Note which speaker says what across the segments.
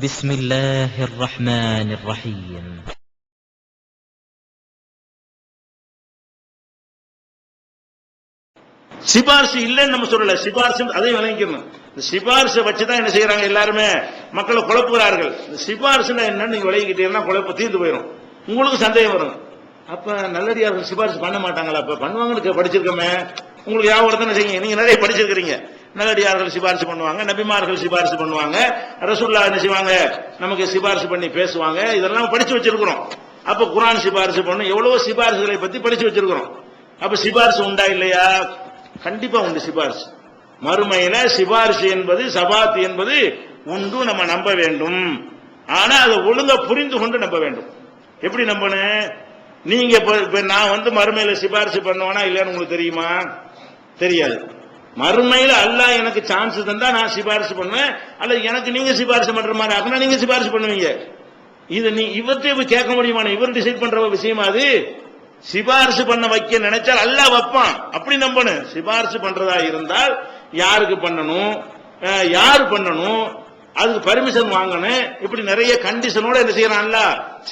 Speaker 1: بسم الله الرحمن الرحيم.
Speaker 2: சிபாரிசு இல்லைன்னு நம்ம சொல்லல, சிபாரிசு அதையும் விளங்கிக்கணும். இந்த சிபாரிசை வச்சுதான் என்ன செய்யறாங்க எல்லாருமே, மக்களை குழப்புகிறார்கள். இந்த சிபாரிசுனா என்னன்னு நீங்க விளங்கிக்கிட்டீங்கன்னா குழப்ப தீர்ந்து போயிடும், உங்களுக்கு சந்தேகம் வரும். அப்ப நல்லடியார்கள் சிபாரிசு பண்ண மாட்டாங்களா? அப்ப பண்ணுவாங்கன்னு படிச்சிருக்கோமே, உங்களுக்கு யாவரத்தானே செய்யுங்க. நீங்க நிறைய படிச்சிருக்கிறீங்க. நல்லடியார்கள் சிபாரிசு பண்ணுவாங்க, நபிமார்கள் சிபாரிசு பண்ணுவாங்க, ரசூலுல்லாஹ் என்ன செய்வாங்க, நமக்கு சிபாரிசு பண்ணி பேசுவாங்க. இதெல்லாம் படிச்சு வச்சிருக்கிறோம். அப்ப குர்ஆன் சிபாரிசு பண்ணும், எவ்வளவோ சிபாரிசுகளை பத்தி படிச்சு வச்சிருக்கிறோம். அப்ப சிபாரிசு உண்டா இல்லையா? கண்டிப்பா உண்டு சிபாரிசு. மறுமையில சிபாரிசு என்பது, சபாத் என்பது உண்டு, நம்ம நம்ப வேண்டும். ஆனா அதை ஒழுங்கா புரிந்து கொண்டு நம்ப வேண்டும். எப்படி நம்பணும்? நீங்க நான் மறுமையில சிபாரிசு பண்ணுவேனா இல்லைன்னு உங்களுக்கு தெரியுமா? தெரியாது. மறுமையில அல்லாஹ் எனக்கு சான்ஸ் தந்தா நான் சிபாரிசு பண்ணுவேன், அல்ல எனக்கு நீங்க சிபாரிசு பண்ற மாதிரி ஆகுனா நீங்க சிபாரிசு பண்ணுவீங்க. இது நீ இவர்கிட்ட போய் கேட்க முடியுமா? இவர் டிசைட் பண்ற விஷயமா அது? சிபாரிசு பண்ண வைக்க நினைச்சால் அல்லாஹ் வைப்பான். அப்படி நம்பணும். சிபாரிசு பண்றதா இருந்தால் யாருக்கு பண்ணணும், யாரு பண்ணணும், அதுக்கு பர்மிஷன் வாங்கணும். இப்படி நிறைய கண்டிஷனோட என்ன செய்யறான்,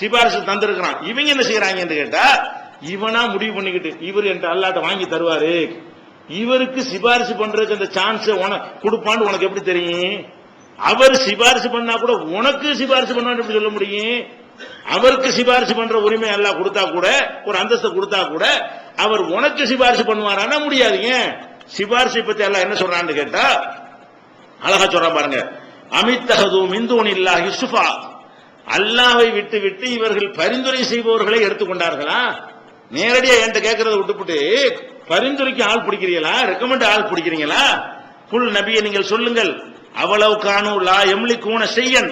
Speaker 2: சிபாரிசு தந்திருக்கிறான். இவங்க என்ன செய்யறாங்கன்னு கேட்டா, இவனா முடிவு பண்ணிக்கிட்டு இவர் என்ற அல்லாட்ட வாங்கி தருவாரு, இவருக்கு சிபாரிசு பண்றதுக்கு அந்த சான்ஸ் கொடுப்பான்னு உனக்கு எப்படி தெரியும்? அவர் சிபாரிசு பண்ணா கூட உனக்கு சிபாரிசு பண்ணான்னு எப்படி சொல்ல முடியும்? அவருக்கு சிபாரிசு பண்ற உரிமை எல்லாம் கொடுத்தா கூட, ஒரு அந்தஸ்து கொடுத்தா கூட, அவர் உனக்கு சிபாரிசு பண்ணுவாரானா முடியாதுங்க. சிபாரிசை பத்தி எல்லாம் என்ன சொல்றான்னு கேட்டா அழகா சொல்றான் பாருங்க. அமித்தஹது மின் தூனில்லாஹி ஷுஃபா, அல்லாஹ்வை விட்டு விட்டு இவர்கள் பரிந்துரை செய்பவர்களை எடுத்துக்கொண்டார்களா? நேரடியா என்கிட்ட கேட்கறத விட்டுவிட்டு பரிந்துரைக்கு ஆள் பிடிக்கிறீங்களா, ரெக்கமெண்ட் ஆள் பிடிக்கிறீங்களா? குல் நபியை நீங்கள் சொல்லுங்கள், அவ்வளவு காணு லா எம்லிக்கூன செய்யன்,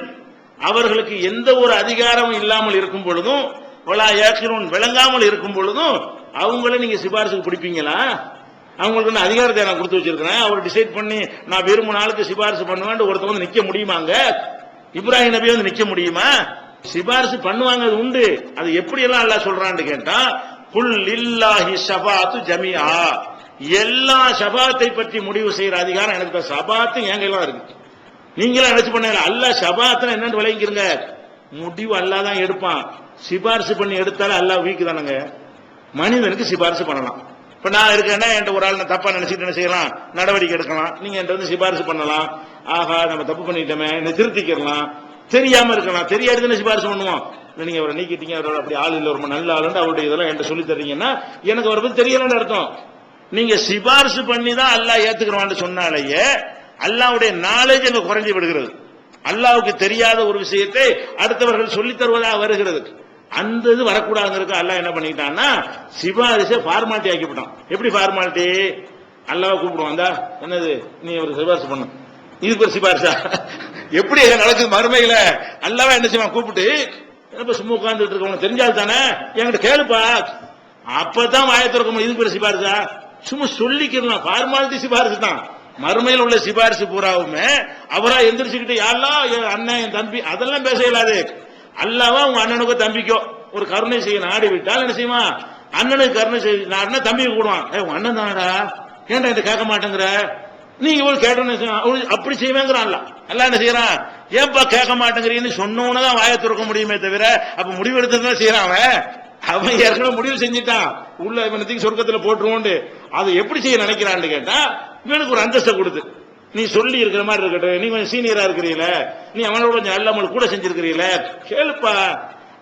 Speaker 2: அவர்களுக்கு எந்த ஒரு அதிகாரமும் இல்லாமல் இருக்கும் பொழுதும், வலா யாக்கிரூன் விளங்காமல் இருக்கும் பொழுதும் அவங்கள நீங்க சிபாரிசுக்கு பிடிப்பீங்களா? அவங்களுக்கு அதிகாரத்தை நான் கொடுத்து வச்சிருக்கிறேன், அவர் டிசைட் பண்ணி நான் விரும்பின ஆளுக்கு சிபாரிசு பண்ணுவேன் ஒருத்தர் வந்து நிக்க முடியுமாங்க? இப்ராஹிம் நபி வந்து நிக்க முடியுமா? சிபாரிசு பண்ணுவாங்க, அது உண்டு. அது எப்படி எல்லாம் அல்லாஹ் சொல்றான்னு கேட்டா, குல் லில்லாஹி ஷஃபாஅத்து ஜமீஆ, எல்லா ஷஃபாத்தை பற்றி முடிவு செய்யற அதிகாரம் எனக்கு. ஷஃபாத்து எங்க எல்லாம் இருக்கு, நீங்களும் நினைச்சு பண்ண. அல்லாஹ் ஷஃபாத்னா என்னன்னு விளங்கிக்கிறங்க. முடிவு அல்லாஹ் தான் எடுப்பான். சிபாரிசு பண்ணி எடுத்தாலும் அல்லாஹ் வீக்கு தானங்க. மனிதனுக்கு சிபாரிசு பண்ணலாம். இப்ப நான் இருக்கேன்னா என்கிட்ட ஒரு ஆள் நான் தப்பா நினைச்சிட்டு என்ன செய்யலாம், நடவடிக்கை எடுக்கலாம். நீங்க என்கிட்ட வந்து சிபாரிசு பண்ணலாம், ஆஹா நம்ம தப்பு பண்ணிட்டோமே, என்ன திருத்திக்கலாம். தெரியாம இருக்கலாம், தெரியாதுன்னு சிபாரிசு பண்ணுவோம். நீங்க அவரை நீக்கிட்டீங்க, அவரோட அப்படி ஆள் இல்லை, ரொம்ப நல்ல ஆளுன்னு அவருடைய இதெல்லாம் என்கிட்ட சொல்லி தரீங்கன்னா எனக்கு அவரை பத்தி தெரியலன்னு அர்த்தம். நீங்க சிபாரிசு பண்ணி தான் அல்லாஹ் ஏத்துக்கிறவான்னு சொன்னாலேயே அல்லாஹ்வுடைய நாலேஜ் அங்க குறைஞ்சு விடுகிறது. அல்லாஹ்வுக்கு தெரியாத ஒரு விஷயத்தை அடுத்தவர்கள் சொல்லி தருவதாக வருகிறது. அந்த இது வரக்கூடாதுங்கிறது அல்லாஹ் என்ன பண்ணிட்டான்னா சிபாரிசை ஃபார்மாலிட்டி ஆக்கிவிட்டான். எப்படி ஃபார்மாலிட்டி? அல்லாஹ் கூப்பிடுவான், என்னது நீ ஒரு சிபாரிசு பண்ண, இதுக்கு ஒரு சிபாரிசா? எப்படி நடக்குது மறுமையில? அல்லாஹ் என்ன செய்வான், கூப்பிட்டு சும்மா உட்கார்ந்துட்டு இருக்கவங்க தெரிஞ்சால் தானே என்கிட்ட கேளுப்பா, அப்பதான் வாயை திறக்க முடியும். இதுக்கு ஒரு சிபாரிசா? சும்மா சொல்லிக்கலாம், ஃபார்மாலிட்டி சிபாரிசு தான். மறுமையில் உள்ள சிபாரிசு பூராவுமே அவரா எந்திரிச்சுக்கிட்டு யாரெல்லாம் என் அண்ணன் என் தம்பி அதெல்லாம் பேச இயலாது. அல்லாவா உங்க அண்ணனுக்கோ தம்பிக்கோ ஒரு கருணை செய்ய நாடி விட்டால் என்ன செய்வான், அண்ணனுக்கு கருணை செய்ய நாடுனா தம்பிக்கு கூடுவான். உங்க அண்ணன் தானடா, ஏன்டா இதை கேட்க மாட்டேங்கிற, நீங்க இவ்வளவு கேட்டோன்னு அப்படி செய்வேங்கிறான். அல்ல என்ன செய்யறான், ஏன்பா கேட்க மாட்டேங்கிறீன்னு சொன்னவனதான் வாயை திறக்க முடியுமே தவிர அப்ப முடிவு எடுத்துதான் செய்யறான். அவன் ஏற்கனவே முடிவு செஞ்சுட்டான், உள்ள இவனத்துக்கு சொர்க்கத்துல போட்டுருவோண்டு. அதை எப்படி செய்ய நினைக்கிறான்னு கேட்டா, இவனுக்கு ஒரு அந்தஸ்தை கொடுத்து, நீ சொல்லி இருக்கிற மாதிரி இருக்கட்டும், நீ கொஞ்சம் சீனியரா இருக்கிறீல, நீ அவனோட கொஞ்சம் அல்லாமல் கூட செஞ்சிருக்கிறீல, கேளுப்பா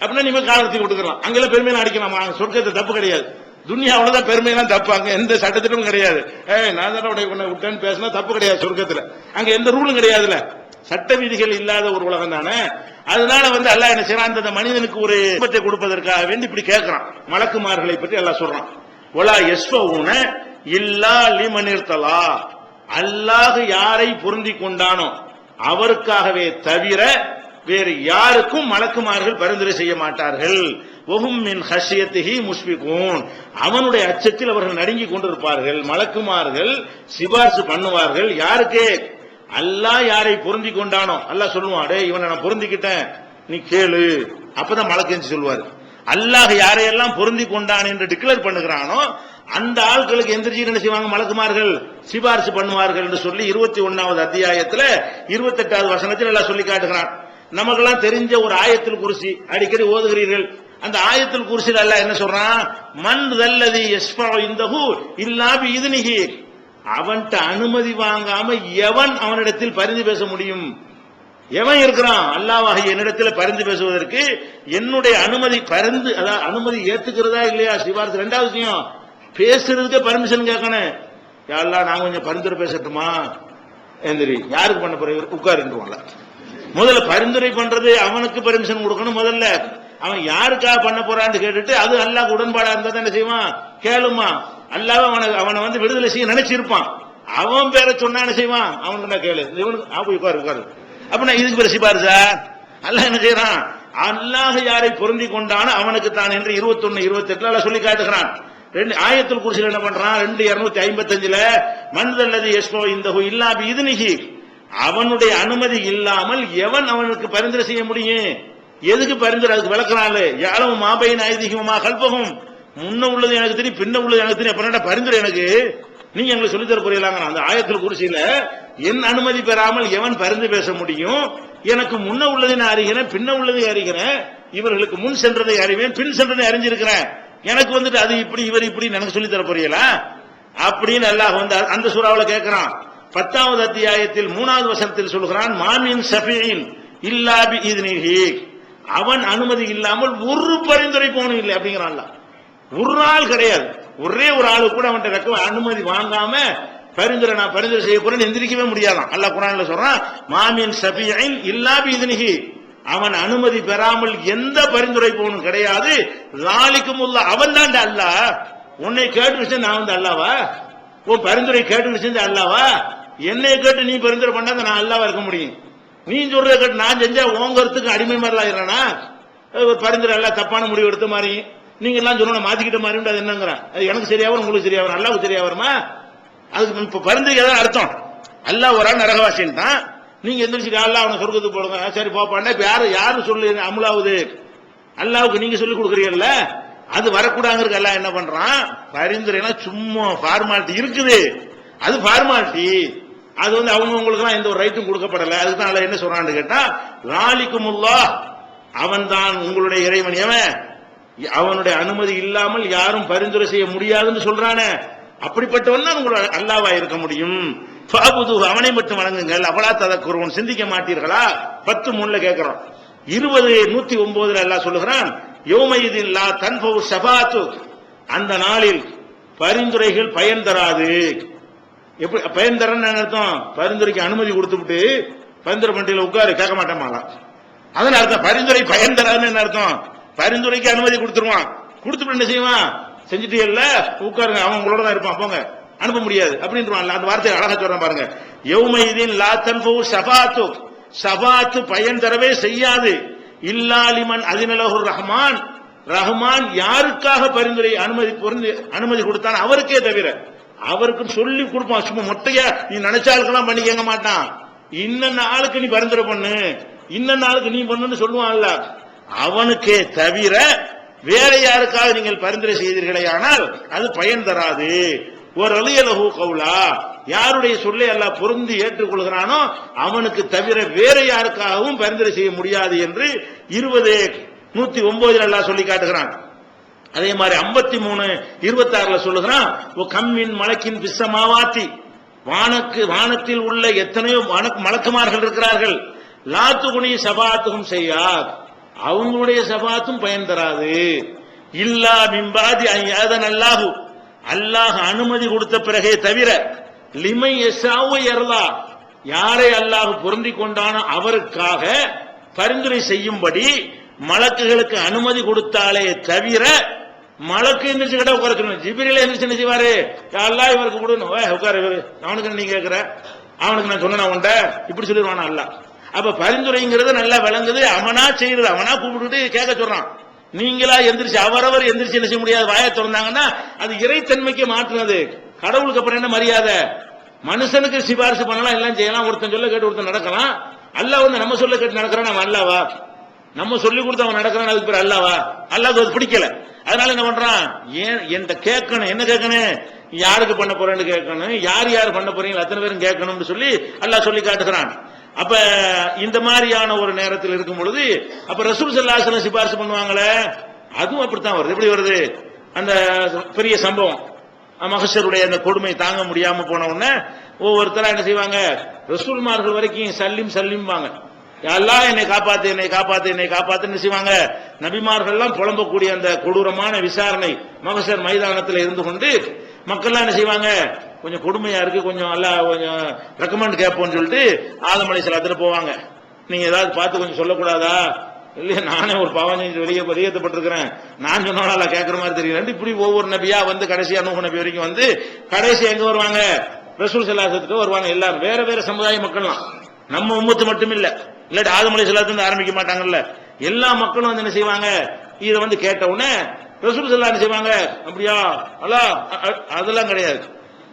Speaker 2: அப்படின்னா நீ காலத்தை விட்டுக்கலாம். அங்கெல்லாம் பெருமையெல்லாம் அடிக்கலாமா? சொர்க்கத்தை தப்பு கிடையாது. துன்யாவிலதான் பெருமையெல்லாம் தப்பு, அங்க எந்த சட்டத்திலும் கிடையாது. நான் தானே உடைய விட்டேன்னு பேசினா தப்பு கிடையாது சொர்க்கத்துல. அங்க எந்த ரூலும் கிடையாதுல, சட்ட விதிகள் இல்லாத ஒரு உலகம் தானே. அதனால அல்லாஹ் என்ன செய்யறான், அந்த மனிதனுக்கு ஒரு இன்பத்தை கொடுப்பதற்காக வேண்டி இப்படி கேட்கிறான். மலக்குமார்களை பற்றி அல்லாஹ் சொல்றான், ஒலா யஸ்ஃபஊன இல்லா லிமனிர்தலா, அல்லாஹ் யாரை பொருந்தி கொண்டானோ அவருக்காகவே தவிர வேறு யாருக்கும் மலக்குமார்கள் பரிந்துரை செய்ய மாட்டார்கள். வஹும் மின் ஹஷ்யத்திஹி முஷ்ஃபிகூன், அவனுடைய அச்சத்தில் அவர்கள் நடுங்கிக் கொண்டிருப்பார்கள். மலக்குமார்கள் சிபாரிசு பண்ணுவார்கள். யாருக்கு? அல்லாஹ் யாரை பொருந்தி கொண்டானோ அல்லாஹ் சொல்லுவான், டேய் இவனை நான் பொருந்திக்கிட்டேன் நீ கேளு, அப்பதான் மலக்கு சொல்லுவாரு. அல்லாஹ் யாரையெல்லாம் பொருந்தி கொண்டான் என்று டிக்ளேர் பண்ணுகிறானோ அந்த ஆட்களுக்கு எந்திரிச்சு என்ன செய்வாங்க, மலக்குமார்கள் சிபாரிசு பண்ணுவார்கள் என்று சொல்லி 21வது அத்தியாயத்தில் 28வது வசனத்தில் எல்லாம் சொல்லி காட்டுகிறான். நமக்கெல்லாம் தெரிஞ்ச ஒரு ஆயத்துல் குர்சி அடிக்கடி ஓதுகிறீர்கள். அந்த ஆயத்துல் குர்சில அல்லாஹ் என்ன சொல்றான்? மன் தல்லதி யஸ்ஃபஉ இன்தஹு இல்லா பிஇذனிஹி. அவன்கிட்ட அனுமதி வாங்காம எவன் அவனிடத்தில் பரிந்து பேச முடியும்? எவன் இருக்கிறான் அல்லாஹ்வாகிய என்னிடத்தில் பரிந்து பேசுவதற்கு? என்னுடைய அனுமதி பரிந்து, அதாவது அனுமதி ஏத்துக்கிறதா இல்லையா சிபாரிசு. ரெண்டாவது விஷயம், பேசுறதுக்கு பர்மிஷன் கேட்கணும். யா அல்லாஹ் நான் கொஞ்சம் பரிந்துரை பேசட்டுமா? எந்திரி, யாருக்கு பண்ண போற? உட்காருன்றவான்ல. முதல்ல பரிந்துரை பண்றது அவனுக்கு பர்மிஷன் கொடுக்கணும். முதல்ல அவன் யாருக்காக பண்ண போறான்னு கேட்டுட்டு அது அல்லாஹ்க்கு உடன்பாடா இருந்தா என்ன செய்வான்? கேளுமா. அல்லாஹ் அவனை வந்து விடுதலை செய்ய நினைச்சிருப்பான். அவன் பேரை சொன்னா என்ன செய்வான்? அவனுக்கு நான் கேளு, இவனுக்கு உட்காரு. அப்படின்னா இதுக்கு பேர் சிபாரிசா? அல்லாஹ் என்ன செய்யறான்? அல்லாஹ் யாரை பொருந்தி கொண்டானோ அவனுக்கு தான் என்று 21, 28 சொல்லி காட்டுகிறான். ஆயத்துல் குர்சில என்ன பண்றான்? 2:255 மன் தல்லதி யஸ்ஃபஉ இன்தஹு இல்லா பிஇذனிஹி. அவனுடைய அனுமதி இல்லாமல் எவன் அவனுக்கு பரிந்துரை செய்ய முடியும்? எதுக்கு பரிந்துரை? அதுக்கு விளக்குறான். யாரும் மாபையின் ஐதீகமா கல்பகம், முன்ன உள்ளது எனக்கு தெரியும், பின்ன உள்ளது எனக்கு தெரியும். அப்புறம் பரிந்துரை எனக்கு நீங்க எங்களுக்கு சொல்லித்தர புரியலாங்க. அந்த ஆயத்துல் குர்சியில என் அனுமதி பெறாமல் எவன் பரிந்து பேச முடியும்? எனக்கு முன்ன உள்ளதை நான் அறிகிறேன், பின்ன உள்ளதை அறிகிறேன், இவர்களுக்கு முன் சென்றதை அறிவேன், பின் சென்றதை அறிஞ்சிருக்கிறேன். எனக்கு வந்துட்டு அது இப்படி இவர் இப்படி எனக்கு சொல்லித்தர புரியலா அப்படின்னு அல்லாஹ் வந்து அந்த சூறாவுல கேட்கிறான். 10வது அத்தியாயத்தில் 3வது வசனத்தில் சொல்கிறான், மாமின் ஷஃபீஇன் இல்லா பிஇذனிஹி. அவன் அனுமதி இல்லாமல் ஒரு பரிந்துரை போனும் இல்லை அப்படிங்கிறான். ஒரு ஆள் கிடையாது, ஒரே ஒரு ஆளு கூட அவன்கிட்ட அனுமதி வாங்காம பரிந்துரை நான் பரிந்துரை செய்ய போறேன்னு எந்திரிக்கவே முடியாதான். அல்லாஹ் குர்ஆன்ல சொல்றான், மாமின் ஷஃபீஇன் இல்லா பிஇذனிஹி. அவன் அனுமதி பெறாமல் எந்த பரிந்துரை போனும் கிடையாது. ஸாலிகுமுல்லாஹ், அவன் தான் அல்லாஹ். உன்னை கேட்டு விஷயம் நான் வந்து அல்லாவா? உன் பரிந்துரை கேட்டு விஷயம் அல்லாவா? என்னை கேட்டு நீ பரிந்துரை பண்ணாத நான் அல்லாவா இருக்க முடியும்? நீ சொல்றத கேட்டு நான் செஞ்சா உங்கறதுக்கு அடிமை மாதிரி ஆயிடுறானா? பரிந்துரை எல்லாம் தப்பான முடிவு எடுத்த மாதிரி நீங்க எல்லாம் சொன்ன மாத்திக்கிட்ட மாதிரி அது என்னங்கிற? அது எனக்கு சரியா வரும், உங்களுக்கு சரியா வரும், அல்லாவுக்கு சரியா வருமா? அதுக்கு இப்ப பரிந்துரைக்கு தான் அர்த்தம். அல்லாஹ் ஒரு ஆள் நரகவாசின் தான். நீங்க எந்திரிச்சு அல்லாஹ் அவனை சொர்க்கத்துக்கு போடுங்க, சரி போப்பாண்டா. இப்ப யாரு சொல்லி அமுலாவுது? அல்லாவுக்கு நீங்க சொல்லி கொடுக்குறீங்கல்ல, அது வரக்கூடாங்கிறது அல்லாஹ் என்ன பண்றான்? பரிந்துரைனா சும்மா ஃபார்மாலிட்டி இருக்குது, அது ஃபார்மாலிட்டி. அது வந்து அவங்களுக்கு எல்லாம் எந்த ஒரு ரைட்டும் கொடுக்கப்படல. அதுதான் அல்லாஹ் என்ன சொல்றான்னு கேட்டா, ஸாலிகுமுல்லாஹ், அவன் தான் உங்களுடைய இறைவன். எவன்? அவனுடைய அனுமதி இல்லாமல் யாரும் பரிந்துரை செய்ய முடியாதுன்னு சொல்றானே, அப்படிப்பட்டவன் தான் உங்களோட அல்லாஹ்வா இருக்க முடியும். ஃபஅபுதுஹு, அவனை மட்டும் வணங்குங்கள். அவலா ததக்குருன், சிந்திக்க மாட்டீர்களா? 10:3 கேட்கிறோம். 109 அல்லாஹ் சொல்லுகிறான், யௌமைதின் லா தன்ஃபு ஷஃபாஅத்து, அந்த நாளில் பரிந்துரைகள் பயன் தராது. எப்படி பயன் தரன்னு அர்த்தம்? பரிந்துரைக்கு அனுமதி கொடுத்துட்டு பரிந்துரை பண்டிகையில் உட்காரு கேட்க மாட்டேமாலாம், அதன் அர்த்தம். பரிந்துரை பயன் தராதுன்னு என்ன அர்த்தம்? பரிந்துரைக்கு அனுமதி கொடுத்துருவான், கொடுத்துட்டு என்ன செய்வான்? செஞ்சுட்டே இல்ல உட்காருங்க, அவன் உங்களோட தான் இருப்பான், போங்க, அனுப்ப முடியாது அப்படின்றான். அந்த வார்த்தையை அழகா சொல்றான் பாருங்க. யௌமைதின் லா தன்ஃபு ஷஃபாஅத்து, ஷஃபாஅத்து பயன் தரவே செய்யாது. இல்லா லிமன் அதினலஹு ரஹ்மான், ரஹ்மான் யாருக்காக பரிந்துரை அனுமதி கொடுத்தான் அவருக்கே தவிர. அவருக்கு சொல்லி கொடுப்பான், சும்மா மொட்டையா நீ நினைச்சாலுக்கெல்லாம் பண்ணி கேட்க மாட்டான். இன்ன ஆளுக்கு நீ பரிந்துரை பண்ணு, இன்ன ஆளுக்கு நீ பண்ணுன்னு சொல்லுவான்ல, அவனுக்கே தவிர வேற யாருக்காக நீங்கள் பரிந்துரை செய்தீர்களே ஆனால் அது பயன் தராது. ஒரு அலியலஹு கௌலா, யாருடைய சொல்லை அல்லாஹ் பொருந்தி ஏற்றுக்கொள்கிறானோ அவனுக்கு தவிர வேற யாருக்காகவும் பரிந்துரை செய்ய முடியாது என்று 109 அல்லாஹ் சொல்லி காட்டுகிறான். அதே மாதிரி 53:26 சொல்லுகிறான், கம்மின் மலக்கின் பிஸ்ஸமாவாத்தி, வானத்தில் உள்ள எத்தனையோ மலக்குமார்கள் இருக்கிறார்கள். லாத்துகுனி ஷஃபாஅத்துஹும் ஷைஆத், அவங்களுடைய ஷஃபாஅத்தும் பயன் தராது. இல்லா மின்பாதி அன் அல்லாஹு, அல்லாஹ் அனுமதி கொடுத்த பிறகே தவிர. லிமை யஷாவு யர்லா, யாரை அல்லாஹ் பொருந்தி கொண்டானோ அவருக்காக பரிந்துரை செய்யும்படி மலக்குகளுக்கு அனுமதி கொடுத்தாலே தவிர. மலக்கு எந்திரிச்சு கிட்ட உட்கார சொல்லணும். ஜிப்ரீல் எந்திரிச்சு என்ன செய்வாரு? அல்லாஹ் இவருக்கு கொடுணும், உட்கார, அவனுக்கு நீ கேட்கிற, அவனுக்கு நான் சொன்ன உண்ட இப்படி சொல்லிடுவானா அல்லாஹ். அப்ப பரிந்துரைங்கிறது நல்லா விளங்குது, அவனா செய்யறது, அவனா கூப்பிட்டு கேட்க சொல்றான். நீங்களா எந்திரிச்சு அவரவர் எந்திரிச்சு என்ன செய்ய முடியாது, வாயை திறந்தாங்கன்னா அது இறைத்தன்மைக்கு மாற்றுனது. கடவுளுக்கு அப்புறம் என்ன மரியாதை? மனுஷனுக்கு சிபாரிசு பண்ணலாம், எல்லாம் செய்யலாம், ஒருத்தன் சொல்ல கேட்டு ஒருத்தன் நடக்கலாம். அல்லாஹ் வந்து நம்ம சொல்ல கேட்டு நடக்கிறான், நம்ம அல்லாவா? நம்ம சொல்லி கொடுத்து அவன் நடக்கிறான், அதுக்கு பேர் அல்லாவா? அல்லாஹ்க்கு அது பிடிக்கல. அதனால என்ன பண்றான்? ஏன் என்கிட்ட கேட்கணும், என்ன கேட்கணும்? யாருக்கு பண்ண போறேன்னு கேட்கணும், யார் யார் பண்ண போறீங்க அத்தனை பேரும் கேட்கணும்னு சொல்லி அல்லாஹ் சொல்லி காட்டுகிறான். அப்ப இந்த மாதிரியான ஒரு நேரத்தில் இருக்கும் பொழுது அப்ப ரசூல் ஸல்லல்லாஹு அலைஹி வஸல்லம் சிபாரிசு பண்ணுவாங்களே, அதுவும் அப்படித்தான் வருது. எப்படி வருது? அந்த பெரிய சம்பவம் மஹ்ஷருடைய அந்த கொடுமை தாங்க முடியாம போன உடனே ஒவ்வொருத்தரா என்ன செய்வாங்க, ரசூல்மார்கள் வரைக்கும் சல்லிம் சல்லிம்பாங்க, எல்லாம் என்னை காப்பாத்து என்னை காப்பாத்து என்னை காப்பாத்துன்னு செய்வாங்க. நபிமார்கள் எல்லாம் புலம்பக்கூடிய அந்த கொடூரமான விசாரணை மஹ்ஷர் மைதானத்தில் இருந்து கொண்டு மக்கள்லாம் என்ன செய்வாங்க, கொஞ்சம் கொடுமையா இருக்கு, கொஞ்சம் எல்லாம் கொஞ்சம் ரெக்கமெண்ட் கேட்போம்னு சொல்லிட்டு ஆதம் அலைஹிஸ்ஸலாத்துல போவாங்க. நீங்க ஏதாவது பார்த்து கொஞ்சம் சொல்லக்கூடாதா? இல்லையா, நானே ஒரு பாவம் செஞ்சு வெளியேற்றப்பட்டிருக்கிறேன், நான் சொன்னாலும் கேட்கற மாதிரி தெரியல. இப்படி ஒவ்வொரு நபியா வந்து கடைசியா நூஹ் நபி வரைக்கும் வந்து கடைசி எங்க வருவாங்க, ரசூல் ஸல்லல்லாஹு அலைஹி வஸல்லம் வருவாங்க. எல்லாரும் வேற வேற சமுதாய மக்கள்லாம், நம்ம உம்மத்து மட்டும் இல்ல, இல்லாட்டி ஆதம் அலைஹிஸ்ஸலாத்துல ஆரம்பிக்க மாட்டாங்கல்ல, எல்லா மக்களும் வந்து என்ன செய்வாங்க, இதை வந்து கேட்ட உடனே ரசூல் ஸல்லல்லாஹு அலைஹி செய்வாங்க, அப்படியா அல்லா அதெல்லாம் கிடையாது.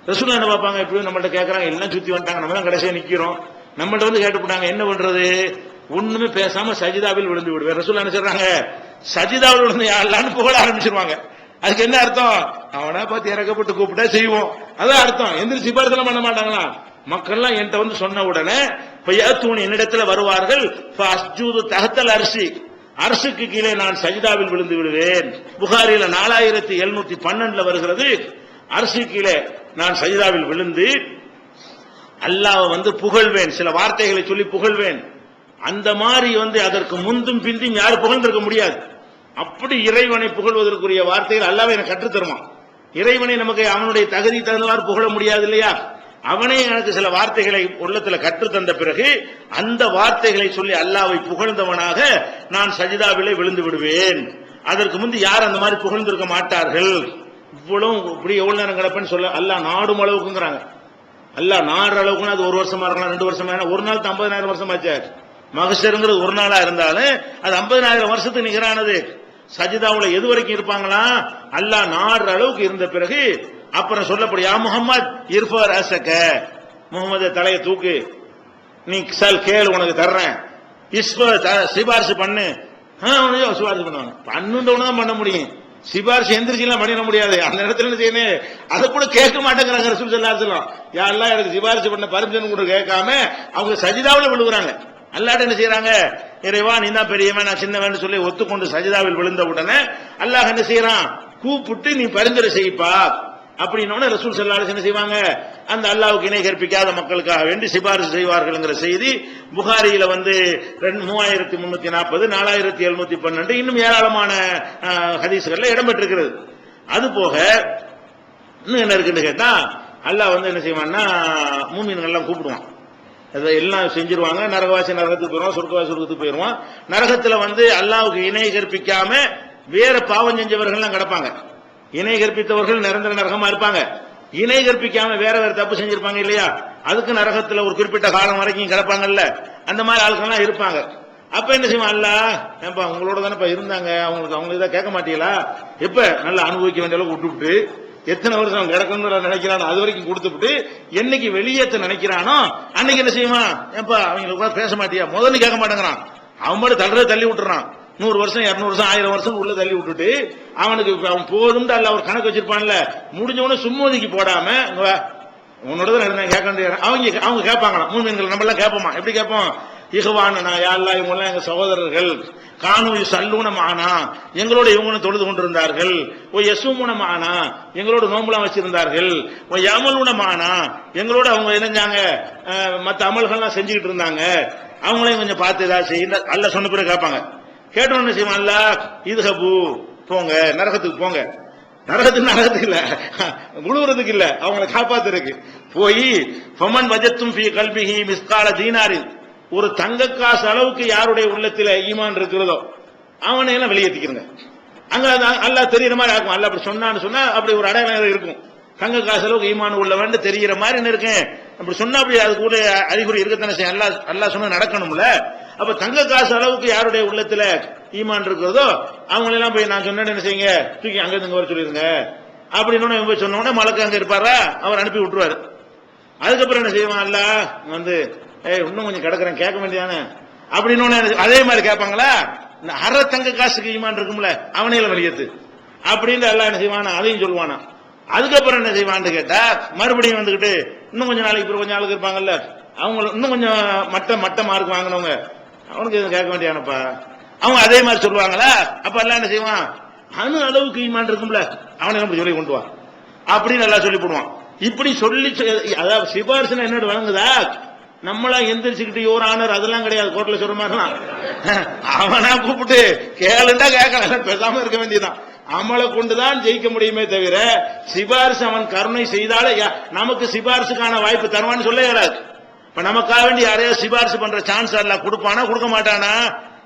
Speaker 2: ரசூல் என்ன பார்ப்பாங்க, எப்படியும் நம்மள்ட்ட கேட்கறாங்க, எல்லாம் சுத்தி வந்துட்டாங்க, நம்ம தான் கடைசியா நிக்கிறோம், நம்மள்ட்ட வந்து கேட்டு போட்டாங்க, என்ன பண்றது, ஒண்ணுமே பேசாம சஜிதாவில் விழுந்து விடுவேன். ரசூல் என்ன சொல்றாங்க, சஜிதாவில் விழுந்து யாரெல்லாம் புகழ ஆரம்பிச்சிருவாங்க. அதுக்கு என்ன அர்த்தம், அவனா பார்த்து இறக்கப்பட்டு கூப்பிட்டா செய்வோம், அதான் அர்த்தம். எந்திரிச்சு சிபாரிசெல்லாம் பண்ண மாட்டாங்களா, மக்கள்லாம் என்கிட்ட வந்து சொன்ன உடனே பையத்தூன் என்னிடத்துல வருவார்கள், தஹத்தல் அரிசி அரசுக்கு கீழே நான் சஜிதாவில் விழுந்து விடுவேன். புகாரில 4712 வருகிறது, அரசு கீழே நான் சஜிதாவில் விழுந்து அல்லாஹ்வை வந்து புகழ்வேன், சில வார்த்தைகளை சொல்லி புகழ்வேன். அந்த மாதிரி வந்து அதற்கு முந்தும் பிந்தும் யாரும் புகழ்ந்திருக்க முடியாது. அப்படி இறைவனை புகழ்வதற்குரிய வார்த்தைகள் அல்லாஹ்வே எனக்கு கற்றுத் தருவான். இறைவனை நமக்கு அவனுடைய தகுதி தகுந்தவாறு புகழ முடியாது இல்லையா, அவனே எனக்கு சில வார்த்தைகளை உள்ளத்துல கற்று தந்த பிறகு அந்த வார்த்தைகளை சொல்லி அல்லாஹ்வை புகழ்ந்தவனாக நான் சஜிதாவிலே விழுந்து விடுவேன். அதற்கு முந்தி யார் அந்த மாதிரி புகழ்ந்திருக்க மாட்டார்கள். இவ்வளவு இப்படி எவ்வளவு நேரம் கிடப்பேன்னு சொல்ல அல்லாஹ் நாடும் அளவுக்குங்கிறாங்க. அல்லாஹ் நாடுற அளவுக்குன்னா அது 1 வருஷமா இருக்கலாம், 2 வருஷமா, ஒரு நாள் 50,000 வருஷம் ஆச்சு. மகஷருங்கிறது ஒரு நாளா இருந்தாலும் அது 50,000 வருஷத்துக்கு நிகரானது. சஜிதாவுல எது வரைக்கும் இருப்பாங்களா, அல்லாஹ் நாடுற அளவுக்கு இருந்த பிறகு அப்புறம் சொல்லப்படியா முகமது இர்ஃபர் அசக்க, முகமது தலையை தூக்கு, நீ சல் கேளு உனக்கு தர்றேன், சிபாரிசு பண்ணு. சிபாரிசு பண்ணுவாங்க, பண்ணுன்னு தான் பண்ண முடியும், சிபாரிசு எந்திரிச்சுலாம் பண்ணிட முடியாது. அந்த இடத்துல என்ன செய்யணும், அதை கூட கேட்க மாட்டேங்கிறாங்க ரசூல் ஸல்லல்லாஹு அலைஹி வஸல்லம். யாரெல்லாம் எனக்கு சிபாரிசு பண்ண பரிந்துரை கூட கேட்காம அவங்க சஜிதாவில் விழுகுறாங்க. அல்லாஹ் என்ன செய்யறாங்க, இறைவா நீ தான் பெரியவன் நான் சின்னவன் சொல்லி ஒத்துக்கொண்டு சஜிதாவில் விழுந்த உடனே அல்லாஹ் என்ன செய்யறான், கூப்பிட்டு நீ பரிந்துரை செய்ப்பா அப்படின்னோட ரசூல் ஸல்லல்லாஹு அலைஹி வஸல்லம் என்ன செய்வாங்க, அந்த அல்லாஹ்வுக்கு இணை கற்பிக்காத மக்களுக்காக வேண்டி சிபாரிசு செய்வார்கள்ங்கிற செய்தி புகாரியில வந்து 3340, 4712 இன்னும் ஏராளமான ஹதீஸ்கள்ல இடம்பெற்றிருக்கிறது. அது போக இன்னும் என்ன இருக்குன்னு கேட்டா, அல்லாஹ் வந்து என்ன செய்வான்னா மூமின்கள் எல்லாம் கூப்பிடுவான், அதை எல்லாம் செஞ்சிருவாங்க. நரகவாசி நரகத்துக்கு போயிருவான், சொர்க்கவாசி சொர்க்கத்துக்கு போயிருவான். நரகத்துல வந்து அல்லாஹ்வுக்கு இணை கற்பிக்காம வேற பாவம் செஞ்சவர்கள் எல்லாம் கிடப்பாங்க. இணை கற்பித்தவர்கள் நிரந்தர நரகமா இருப்பாங்க, இணை கற்பிக்காம வேற வேற தப்பு செஞ்சிருப்பாங்க இல்லையா, அதுக்கு நரகத்துல ஒரு குறிப்பிட்ட காலம் வரைக்கும் கிடப்பாங்கல்ல, அந்த மாதிரி ஆட்கள்லாம் இருப்பாங்க. அப்ப என்ன செய்வான் அல்லாஹ், ஏப்பா உங்களோட தானே இருந்தாங்க, அவங்க இதை கேட்க மாட்டீங்களா, எப்ப நல்லா அனுபவிக்க வேண்டிய அளவுக்கு விட்டுவிட்டு எத்தனை வருஷம் கிடக்கணும்னு நினைக்கிறானோ அது வரைக்கும் கொடுத்துட்டு என்னைக்கு வெளியேற்ற நினைக்கிறானோ அன்னைக்கு என்ன செய்வான், ஏப்பா அவங்களுக்கு பேச மாட்டியா முதல்ல கேட்க மாட்டேங்கிறான், அவன் மட்டும் தள்ளி விட்டுறான். 100 வருஷம் 200 வருஷம் 1000 வருஷம் உள்ள தள்ளி விட்டுட்டு அவனுக்கு அவன் போதும் அல்ல ஒரு கணக்கு வச்சிருப்பான்ல, முடிஞ்சவன சும்மதிக்கு போடாம உன்னோட தான் கேட்க அவங்க கேட்பாங்களாம். மூமின்கள் நம்ம எல்லாம் கேட்போமா, எப்படி கேட்போம், இகவானா யாழ்லா இவங்க எல்லாம் எங்க சகோதரர்கள், காணொலி சல்லூனமானா எங்களோட இவங்களும் தொழுது கொண்டிருந்தார்கள், ஓ யசூமுனமானா எங்களோட நோம்புலாம் வச்சிருந்தார்கள், ஓ யமலுனமானா எங்களோட அவங்க இணைஞ்சாங்க மற்ற அமல்கள்லாம் செஞ்சுக்கிட்டு இருந்தாங்க, அவங்களையும் கொஞ்சம் பார்த்து ஏதாவது செய்ய அல்ல சொன்ன பிறகு கேட்பாங்க. கேட்டோன்னு செய்வான் அல்லாஹ், இதுஹபு போங்க நரகத்துக்கு போங்க, நரகத்துக்கு இல்ல முழுவதுக்கு இல்ல அவங்களை காப்பாத்துறதுக்கு போய் ஃபமன் வஜத்தும் ஃபீ கல்பிஹி மிஸ்கால தீனாரின், ஒரு தங்க காசு அளவுக்கு யாருடைய உள்ளத்துல ஈமான் இருக்கிறதோ அவனை எல்லாம் வெளியேற்றிக்கிறங்க. அங்க அல்லாஹ் தெரியுற மாதிரி ஆகும். அல்லாஹ் அப்படி சொன்னான்னு சொன்னா அப்படி ஒரு அடையாளம் இருக்கும், தங்க காசு அளவுக்கு ஈமான் உள்ளவன் தெரிகிற மாதிரி என்ன இருக்கேன், அப்படி சொன்னா அப்படி அது கூட அறிகுறி இருக்கத்தானே செய்யும். அல்லாஹ் சொன்னா நடக்கணும்ல. அப்ப தங்க காசு அளவுக்கு யாருடைய உள்ளத்துல ஈமான் இருக்கிறதோ அவங்களெல்லாம் போய் நான் சொன்னேன்னு என்ன செய்யுங்க, தூக்கி அங்க இருந்து வர சொல்லிருங்க அப்படின்னு போய் சொன்னோட மலக்கு அங்க இருப்பாரா, அவர் அனுப்பி விட்டுருவாரு. அதுக்கப்புறம் என்ன செய்வான் அல்லாஹ் வந்து இன்னும் கொஞ்சம் கிடக்குறேன் கேட்க வேண்டியதானே அப்படின்னு அதே மாதிரி கேட்பாங்களா, இந்த அரை தங்க காசுக்கு ஈமான் இருக்கும்ல அவனையில வெளியேத்து அப்படின்னு அல்லாஹ் என்ன செய்வானா அதையும் சொல்லுவானா. அதுக்கப்புறம் என்ன செய்வான்னு கேட்டா மறுபடியும் வந்துகிட்டு இன்னும் கொஞ்சம் நாளைக்கு கொஞ்சம் ஆளுக்கு இருப்பாங்கல்ல அவங்க இன்னும் கொஞ்சம் மட்ட மார்க் வாங்கினவங்க அவனுக்கு எதுவும் கேட்க வேண்டியானப்பா. அவங்க அதே மாதிரி சொல்லுவாங்களா? அப்ப எல்லாம் என்ன செய்வான்? அணு அளவுக்கு ஈமான் இருக்கும்ல, அவனை நம்ம சொல்லி கொண்டு வா அப்படின்னு நல்லா சொல்லி போடுவான். இப்படி சொல்லி அதாவது சிபாரிசு என்னோட வழங்குதா? நம்மளா எந்திரிச்சுக்கிட்டு யோர் ஆனர் அதெல்லாம் கிடையாது. கோர்ட்ல சொல்ற மாதிரிலாம் அவனா கூப்பிட்டு கேளுண்டா கேட்கல, பேசாம இருக்க வேண்டியதான். அமலை கொண்டுதான் ஜெயிக்க முடியுமே தவிர சிபாரிசு அவன் கருணை செய்தாலே நமக்கு சிபாரிசுக்கான வாய்ப்பு தருவான்னு சொல்ல இயலாது. இப்ப நமக்காக வேண்டி யாரையாவது சிபாரிசு பண்ற சான்ஸ் எல்லாம் கொடுப்பானா கொடுக்க மாட்டானா?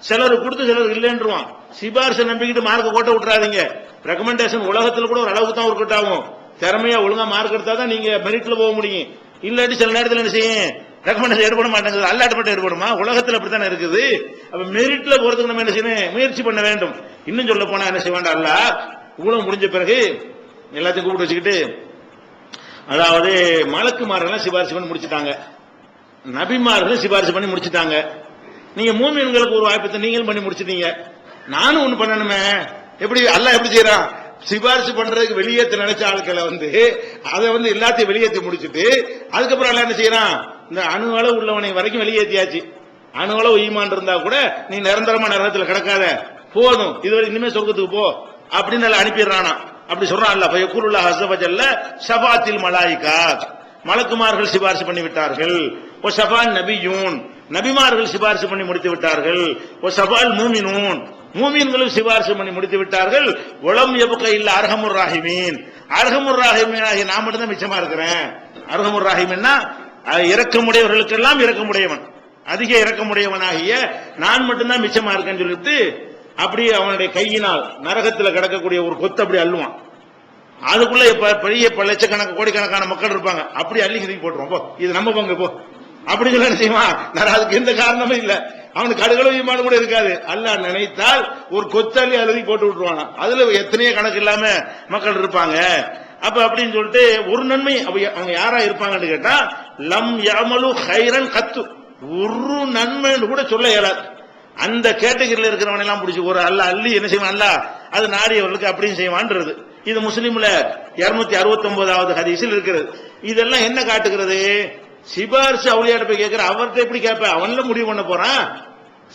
Speaker 2: சிலர் கொடுத்து சிலர் இல்லைன்றுவான். சிபாரிசு நம்பிக்கிட்டு மார்க் கோட்டை விட்டுறாதீங்க. ரெக்கமெண்டேஷன் உலகத்துல கூட ஒரு அளவுக்கு தான் ஒர்க் அவுட் ஆகும். திறமையா ஒழுங்கா மார்க் எடுத்தா தான் நீங்க மெரிட்ல போக முடியும். இல்லாட்டி சில நேரத்தில் என்ன செய்யும், ரெக்கமெண்டேஷன் ஏற்பட மாட்டேங்குது. அல்லாட்ட மட்டும் ஏற்படுமா? உலகத்தில் அப்படித்தானே இருக்குது. அப்ப மெரிட்ல போறதுக்கு நம்ம என்ன செய்யணும்? முயற்சி பண்ண வேண்டும். இன்னும் சொல்ல போனா என்ன செய்ய வேண்டாம், அல்ல இவ்வளவு முடிஞ்ச பிறகு எல்லாத்தையும் கூப்பிட்டு வச்சுக்கிட்டு, அதாவது மலக்குமார்கள் சிபாரிசு பண்ணி முடிச்சுட்டாங்க, நபிமார்களும் சிபாரிசு பண்ணி முடிச்சுட்டாங்க. நீங்க மூமின்களுக்கு ஒரு வாய்ப்பை நீங்களும் பண்ணி முடிச்சிட்டீங்க, நானும் ஒண்ணு பண்ணணுமே. எப்படி அல்லாஹ் எப்படி செய்யறான்? சிபாரிசு பண்றதுக்கு வெளியேற்ற நினைச்ச ஆட்களை அதை எல்லாத்தையும் வெளியேற்றி முடிச்சுட்டு அதுக்கப்புறம் எல்லாம் என்ன செய்யறான்? இந்த அணு அளவு உள்ளவனை வரைக்கும் வெளியேற்றியாச்சு. அணு அளவு ஈமான் இருந்தா கூட நீ நிரந்தரமா நரகத்தில் கிடக்காத, போதும், இதுவரை இனிமே சொர்க்கத்துக்கு போ அப்படின்னு எல்லாம் அனுப்பிடுறானா. அப்படி சொல்றான் அல்ல. ஃபயக்கூலுல்லாஹ் அஸ்ஸ வஜல்ல ஷஃபாத்தில் மலாயிகா, மலக்குமார்கள் சிபாரிசு பண்ணி விட்டார்கள். ஒ ஷஃபான் நபியூன், நபிமார்கள் சிபாரிசு பண்ணி முடித்து விட்டார்கள். ஒ ஷஃபால் மூமினூன், மூமின்களும் சிபாரிசு பண்ணி முடித்து விட்டார்கள். உலம் எபுக இல்ல அர்ஹமுர் ராஹிமீன், அர்ஹமுர் ராஹிமீன் ஆகிய நான் மட்டும் தான் மிச்சமா இருக்கிறேன். அர்ஹமுர் ராஹிமீன்னா இரக்கமுடையவர்களுக்கெல்லாம் இரக்கமுடையவன், அதிக இரக்கமுடையவனாகிய நான் மட்டும்தான் மிச்சமா இருக்கேன்னு சொல்லிட்டு அப்படியே அவனுடைய கையினால் நரகத்தில் கிடக்கக்கூடிய ஒரு கொத்து அப்படி அள்ளுவான். அதுக்குள்ள பெரிய லட்சக்கணக்கு கோடிக்கணக்கான மக்கள் இருப்பாங்க, அப்படி அள்ளி கிதக்கி போட்டுருவோம், போ இது நம்ம பங்கு போ அப்படி சொல்ல என்ன செய்வான்? அதுக்கு எந்த காரணமும் இல்ல, அவனுக்கு கடுகளவு கூட இருக்காது. அல்லாஹ் நினைத்தால் ஒரு கொத்தள்ளி அழுதி போட்டு விட்டுருவானா. அதுல எத்தனையோ கணக்கு இல்லாம மக்கள் இருப்பாங்க. அப்ப அப்படின்னு சொல்லிட்டு ஒரு நன்மை அவங்க யாரா இருப்பாங்கன்னு கேட்டா, லம் யமலு ஹைரன் கத்து, ஒரு நன்மை கூட சொல்ல இயலாது. அந்த கேட்டகரியில் இருக்கிறவன் எல்லாம் பிடிச்சி ஒரு அல்ல அள்ளி என்ன செய்வான்? அல்ல அது நாடியவர்களுக்கு அப்படின்னு செய்வான்றது. இது முஸ்லீம்ல 269வது ஹதீஸில் இருக்கிறது. இதெல்லாம் என்ன காட்டுகிறது? சிபாரிசு அவுலியாட்ட போய் கேட்கிற, அவர்கிட்ட எப்படி கேட்ப? அவன்ல முடிவு பண்ண போறான்.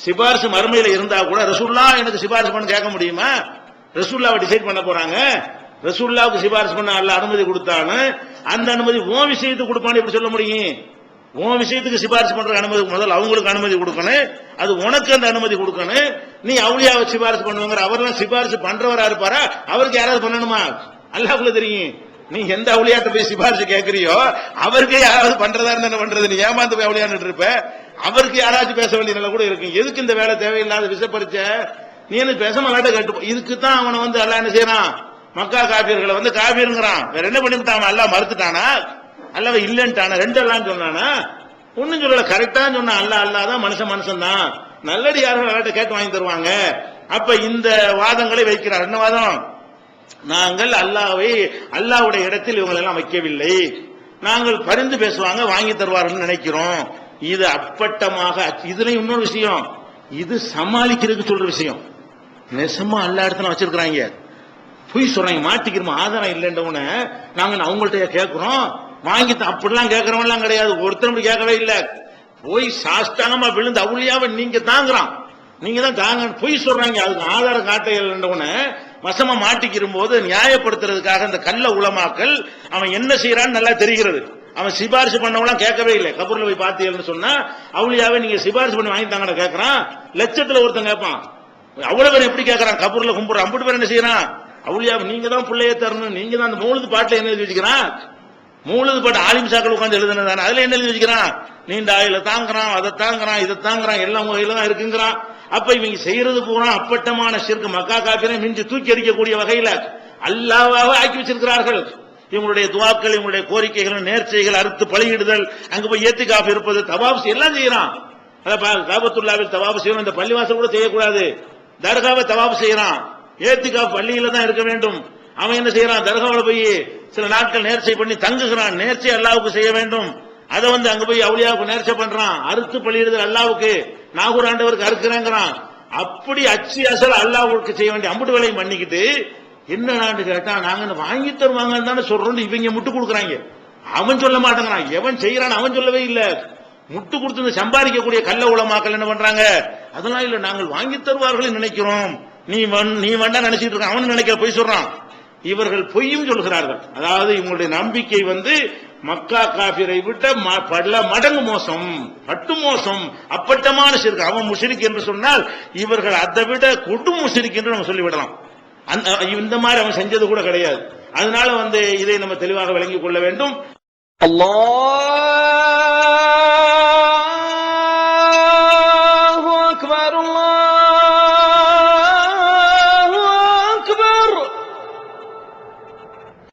Speaker 2: சிபாரிசு மறுமையில இருந்தா கூட ரசூல்லா எனக்கு சிபாரிசு பண்ண கேட்க முடியுமா? ரசூல்லாவை டிசைட் பண்ண போறாங்க. ரசூல்லாவுக்கு சிபாரிசு பண்ண அல்ல அனுமதி கொடுத்தான்னு, அந்த அனுமதி உன் விஷயத்துக்கு கொடுப்பான்னு எப்படி சொல்ல முடியும்? உன் விஷயத்துக்கு சிபாரிசு பண்ற அனுமதி முதல்ல அவங்களுக்கு அனுமதி கொடுக்கணும், அது உனக்கு அந்த அனுமதி கொடுக்கணும். நீ அவுலியாவை சிபாரிசு பண்ணுவாங்க, அவரெல்லாம் சிபாரிசு பண்றவரா இருப்பாரா? அவருக்கு யாராவது பண்ணணுமா? அல்லாஹ்வுக்கு தெரியும். நீ எந்த அவுலியாட்ட போய் சிபாரிசு கேட்கறியோ அவருக்கு யாராவது பண்றதா இருந்தா என்ன பண்றது? நீ ஏமாந்து போய் அவுலியான்னு இருப்ப, அவருக்கு யாராச்சும் பேச வேண்டிய நிலை கூட இருக்கு. எதுக்கு இந்த வேலை தேவையில்லாத விஷப்பரிச்ச? நீ என்ன பேச மாட்ட கேட்டு, இதுக்கு தான் அவனை அல்லாஹ் என்ன செய்யறான்? மக்கா காபியர்களை காபியருங்கிறான். வேற என்ன பண்ணிவிட்டான்? அல்லாஹ் மறுத்துட்டானா? அல்லாஹ் இல்லன்ட்டானா? ரெண்டு எல்லாம் சொன்னானா? ஒன்னும் சொல்லல, கரெக்டா சொன்னா. அல்லாஹ் தான், மனுஷன் தான். நல்லடியார்கள் அல்லாட்ட கேட்டு வாங்கி தருவாங்க. அப்ப இந்த வாதங்களை வைக்கிறார். என்ன வாதம்? நாங்கள் அல்லாஹ்வுடைய இடத்தில் இவங்களை எல்லாம் வைக்கவில்லை, நாங்கள் பரிந்து பேசுவாங்க வாங்கி தருவார்கள் நினைக்கிறோம். இது அப்பட்டமாக. இதுல இன்னொரு விஷயம், இது சமாளிக்கிறதுக்கு சொல்ற விஷயம். நெசமா எல்லா இடத்துல வச்சிருக்கிறாங்க, பொய் சொல்றாங்க, மாட்டிக்கிறோம், ஆதாரம் இல்லைன்றவன நாங்க அவங்கள்ட்ட கேட்கிறோம் வாங்கி. அப்படிலாம் கேட்கறவன் எல்லாம் கிடையாது, ஒருத்தர் கேட்கவே இல்லை. போய் சாஷ்டாங்கமா விழுந்து அவுளியாவை நீங்க தாங்குறான், நீங்க தான் தாங்க பொய் சொல்றாங்க. அதுக்கு ஆதாரம் காட்ட இல்லைன்றவன வசமா மாட்டிக்கிற போது நியாயப்படுத்துறதுக்காக இந்த கள்ள உலமாக்கள் அவன் என்ன செய்யறான்னு நல்லா தெரிகிறது. அவன் சிபாரிசு பண்ணவெல்லாம் கேட்கவே இல்லை. கபூர்ல போய் பார்த்தீங்கன்னு சொன்னா அவுளியாவே நீங்க சிபாரிசு பண்ணி வாங்கி தாங்கன்னு கேட்கறான். லட்சத்துல ஒருத்தன் கேட்பான். அவ்வளவு பேர் எப்படி கேட்கறான்? கபூர்ல கும்புற அம்புட்டு பேர் என்ன செய்யறான்? அவுளியாவை நீங்க தான் பிள்ளைய தரணும், நீங்க தான் அந்த மூலது பாட்டுல என்ன எழுதி வச்சுக்கிறான்? மூலது பாட்டு ஆலிம் சாக்கள் உட்காந்து எழுதுனதானே, அதுல என்ன எழுதி வச்சுக்கிறான்? நீண்ட ஆயில தாங்குறான், அதை தாங்குறான், இதை தாங்குறான், எல்லாம் வகையில தான் இருக்குங்கிறான். அப்ப இவங்க செய்யறது பூரா அப்பட்டமான ஷிர்க், மக்கா காபிரை மிஞ்சி தூக்கி அடிக்கக்கூடிய வகையில அல்லாஹ்வாக ஆக்கி வச்சிருக்கிறார்கள். இவங்களுடைய துவாக்கள், இவங்களுடைய கோரிக்கைகள், நேர்ச்சைகள், அறுத்து பலியிடுதல், அங்க போய் ஏத்திகாஃப் இருப்பது, தவாப் எல்லாம் செய்யறான். காபத்துல்லாவில் தவாப் செய்யணும், இந்த பள்ளிவாசல் கூட செய்யக்கூடாது. தர்காவை தவாப் செய்யறான், ஏத்திகாஃப் பள்ளியில தான் இருக்க வேண்டும். அவன் என்ன செய்யறான்? தர்காவில் போய் சில நாட்கள் நேர்ச்சை பண்ணி தங்குகிறான். நேர்ச்சை அல்லாஹ்வுக்கு செய்ய வேண்டும். அதை அங்க போய் அவுலியாவுக்கு நேர்ச்சை பண்றான். அறுத்து பலியிடுதல் அல்லாஹ்வுக்கு, நாகூர் ஆண்டவருக்கு அறுக்கிறாங்கிறான். அப்படி அச்சு அசல் அல்லாஹ்வுக்கு செய்ய வேண்டிய அம்புட்டு வேலையும் பண்ணிக்கிட்டு என்னன்னு கேட்டா, நாங்க வாங்கி தருவாங்கன்னு தானே சொல்றோம். இவங்க முட்டு கொடுக்குறாங்க. அவன் சொல்ல மாட்டேங்கிறான். எவன் செய்யறான் அவன் சொல்லவே இல்லை. முட்டு கொடுத்து சம்பாதிக்கக்கூடிய கள்ள உலமாக்கள் என்ன பண்றாங்க, அதெல்லாம் இல்ல நாங்கள் வாங்கி தருவார்கள் நினைக்கிறோம், நீ வேண்டா நினைச்சிட்டு இருக்க, அவனு நினைக்கிற பொய் சொல்றான். இவர்கள் பொய்யும் சொல்கிறார்கள். அதாவது இவங்களுடைய நம்பிக்கை மக்கா காபிரை விட்ட பல மடங்கு மோசம், பட்டு மோசம், அப்பட்டமான ஷிர்க். அவன் முஷ்ரிக் என்று சொன்னால் இவர்கள் அதை விட கொடும் முஷ்ரிக் என்று நம்ம சொல்லிவிடலாம். இந்த மாதிரி அவன் செஞ்சது கூட கிடையாது. அதனால இதை நம்ம தெளிவாக விளங்கிக் கொள்ள வேண்டும்.
Speaker 3: அல்லாஹ்